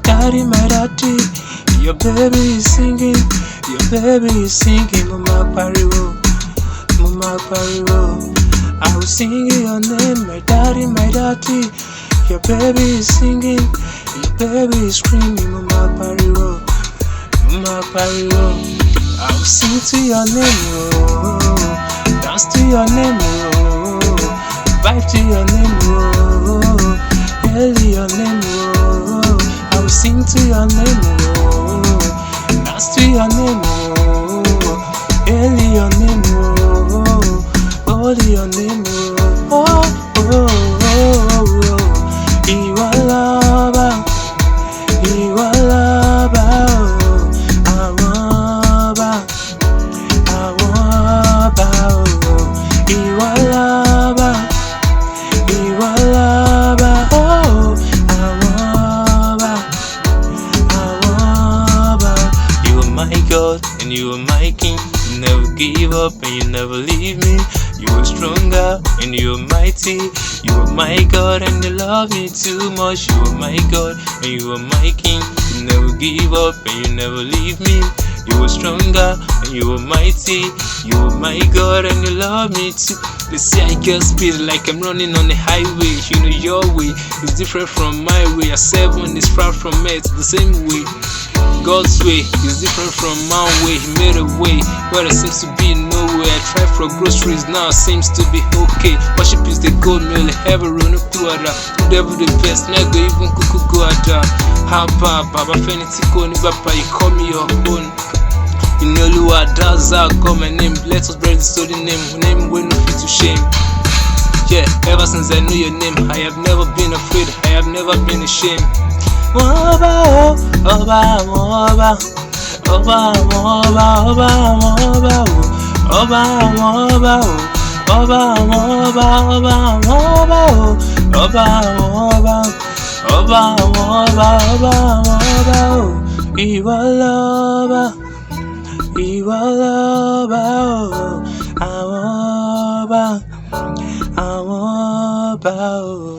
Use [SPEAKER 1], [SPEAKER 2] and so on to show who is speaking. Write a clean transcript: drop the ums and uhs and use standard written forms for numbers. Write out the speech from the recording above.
[SPEAKER 1] my daddy. Your baby is singing, your baby is singing. Mama pariwo, mama pariwo. I will sing your name, my daddy, my daddy. Your baby is singing, your baby is screaming. Mama pariwo, mama pariwo. I will sing to your name, oh, dance to your name, oh, vibe to your name, oh, hail your name, oh. I will sing to your name, oh, dance to your name, oh, hail your name, oh, hold your name, oh, oh, oh, oh, oh. Inioluwa, Inioluwa, oh, Inioluwa, Inioluwa, Inioluwa, oh, Inioluwa. You are my God and you are my King. You never give up and you never leave me. You are stronger and you are mighty. You are my God and you love me too much. You are my God and you are my King. You never give up and you never leave me. You are stronger and you are mighty. You are my God and you love me too. They say I get speed like I'm running on the highway. You know your way is different from my way. A 7 is far from it, the same way. God's way is different from my way. He made a way where there seems to be no way. I tried for groceries, now it seems to be okay. Worship is the gold meal, ever run up to other. Devil the best, never even kuku go ada. Hapa, Baba Fenitiko, Nibapa, you call me your own. Inioluwa, that's how I got my name. Let us bear the story name. Name will no fit to shame. Yeah, ever since I knew your name, I have never been afraid. I have never been ashamed. Oba, Oba, Oba, Oba, Oba, Oba, Oba, Oba, Oba, Oba, Oba, Oba, Oba, Inioluwa, Inioluwa, oh, Oba, Oba, oh.